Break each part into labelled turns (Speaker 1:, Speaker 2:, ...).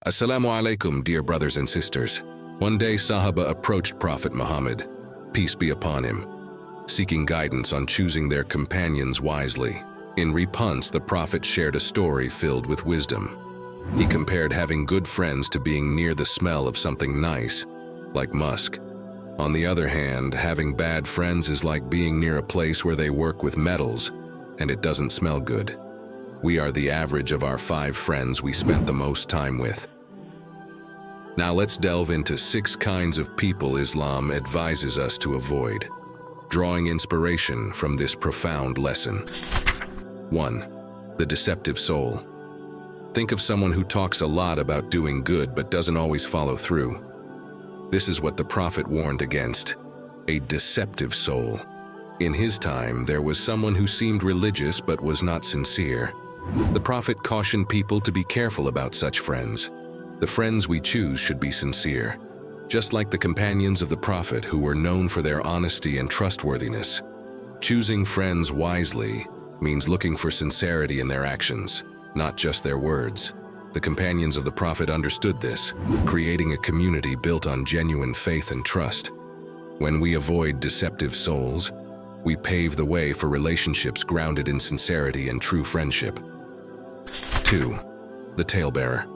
Speaker 1: Assalamu alaikum, dear brothers and sisters. One day Sahabah approached Prophet Muhammad, peace be upon him, seeking guidance on choosing their companions wisely. In response, the Prophet shared a story filled with wisdom. He compared having good friends to being near the smell of something nice, like musk. On the other hand, having bad friends is like being near a place where they work with metals, and it doesn't smell good. We are the average of our 5 friends we spent the most time with. Now let's delve into 6 kinds of people Islam advises us to avoid, drawing inspiration from this profound lesson. 1. The deceptive soul. Think of someone who talks a lot about doing good but doesn't always follow through. This is what the Prophet warned against, a deceptive soul. In his time, there was someone who seemed religious but was not sincere. The Prophet cautioned people to be careful about such friends. The friends we choose should be sincere, just like the companions of the Prophet who were known for their honesty and trustworthiness. Choosing friends wisely means looking for sincerity in their actions, not just their words. The companions of the Prophet understood this, creating a community built on genuine faith and trust. When we avoid deceptive souls, we pave the way for relationships grounded in sincerity and true friendship. 2. The talebearer.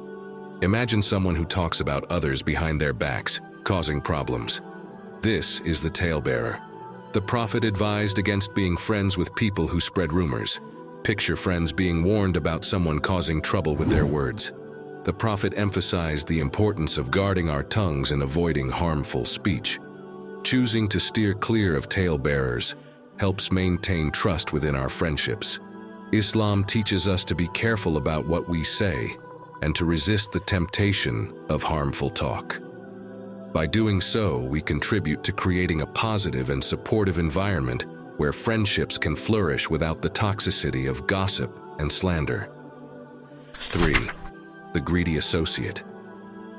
Speaker 1: Imagine someone who talks about others behind their backs, causing problems. This is the talebearer. The Prophet advised against being friends with people who spread rumors. Picture friends being warned about someone causing trouble with their words. The Prophet emphasized the importance of guarding our tongues and avoiding harmful speech. Choosing to steer clear of talebearers helps maintain trust within our friendships. Islam teaches us to be careful about what we say and to resist the temptation of harmful talk. By doing so, we contribute to creating a positive and supportive environment where friendships can flourish without the toxicity of gossip and slander. 3. The greedy associate.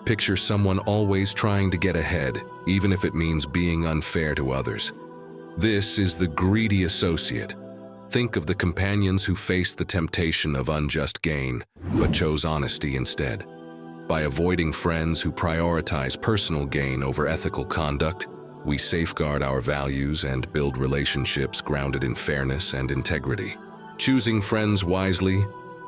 Speaker 1: Picture someone always trying to get ahead, even if it means being unfair to others. This is the greedy associate. Think of the companions who faced the temptation of unjust gain, but chose honesty instead. By avoiding friends who prioritize personal gain over ethical conduct, we safeguard our values and build relationships grounded in fairness and integrity. Choosing friends wisely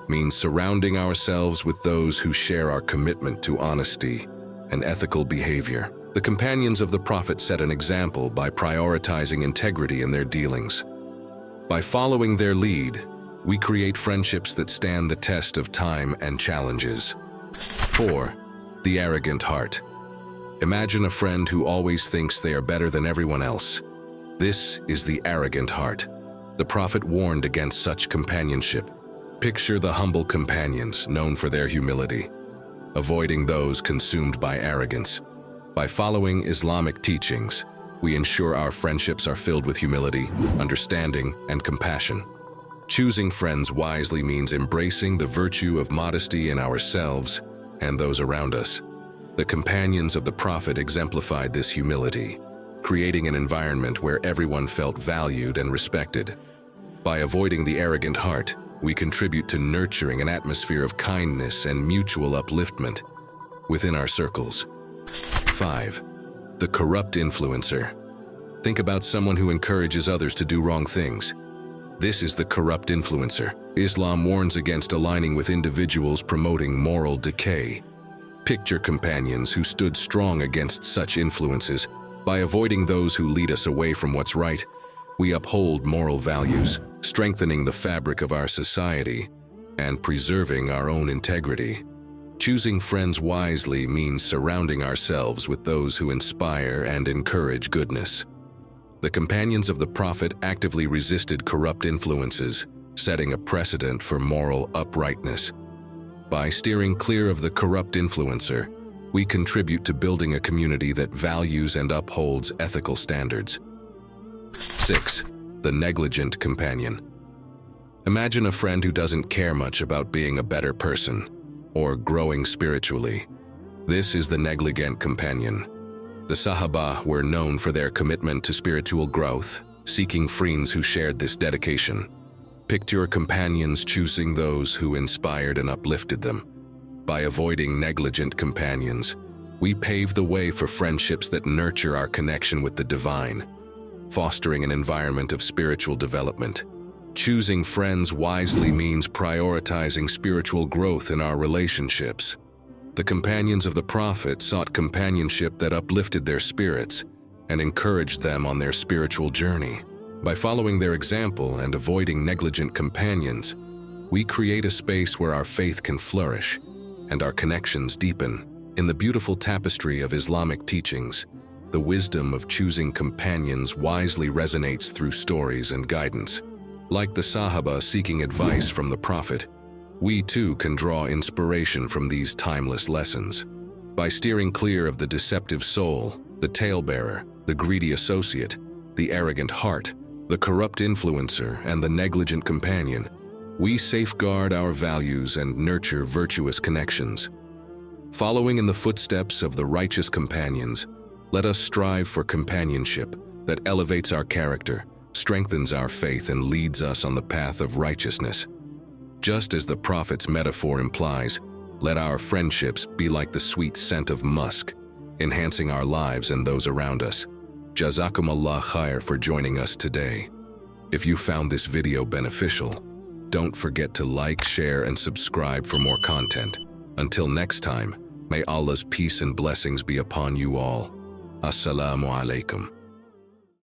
Speaker 1: means surrounding ourselves with those who share our commitment to honesty and ethical behavior. The companions of the Prophet set an example by prioritizing integrity in their dealings. By following their lead, we create friendships that stand the test of time and challenges. 4. The arrogant heart. Imagine a friend who always thinks they are better than everyone else. This is the arrogant heart. The Prophet warned against such companionship. Picture the humble companions known for their humility, avoiding those consumed by arrogance. By following Islamic teachings, we ensure our friendships are filled with humility, understanding, and compassion. Choosing friends wisely means embracing the virtue of modesty in ourselves and those around us. The companions of the Prophet exemplified this humility, creating an environment where everyone felt valued and respected. By avoiding the arrogant heart, we contribute to nurturing an atmosphere of kindness and mutual upliftment within our circles. 5. The corrupt influencer. Think about someone who encourages others to do wrong things. This is the corrupt influencer. Islam warns against aligning with individuals promoting moral decay. Picture companions who stood strong against such influences. By avoiding those who lead us away from what's right, we uphold moral values, strengthening the fabric of our society and preserving our own integrity. Choosing friends wisely means surrounding ourselves with those who inspire and encourage goodness. The companions of the Prophet actively resisted corrupt influences, setting a precedent for moral uprightness. By steering clear of the corrupt influencer, we contribute to building a community that values and upholds ethical standards. 6. The negligent companion. Imagine a friend who doesn't care much about being a better person or growing spiritually. This is the negligent companion. The Sahabah were known for their commitment to spiritual growth, seeking friends who shared this dedication. Picked your companions, choosing those who inspired and uplifted them. By avoiding negligent companions, we pave the way for friendships that nurture our connection with the divine, fostering an environment of spiritual development. Choosing friends wisely means prioritizing spiritual growth in our relationships. The companions of the Prophet sought companionship that uplifted their spirits and encouraged them on their spiritual journey. By following their example and avoiding negligent companions, we create a space where our faith can flourish and our connections deepen. In the beautiful tapestry of Islamic teachings, the wisdom of choosing companions wisely resonates through stories and guidance. Like the Sahabah seeking advice from the Prophet, we too can draw inspiration from these timeless lessons. By steering clear of the deceptive soul, the talebearer, the greedy associate, the arrogant heart, the corrupt influencer, and the negligent companion, we safeguard our values and nurture virtuous connections. Following in the footsteps of the righteous companions, let us strive for companionship that elevates our character, strengthens our faith, and leads us on the path of righteousness. Just as the Prophet's metaphor implies, let our friendships be like the sweet scent of musk, enhancing our lives and those around us. Jazakumullah khair for joining us today. If you found this video beneficial, don't forget to like, share, and subscribe for more content. Until next time, may Allah's peace and blessings be upon you all. Assalamu alaikum.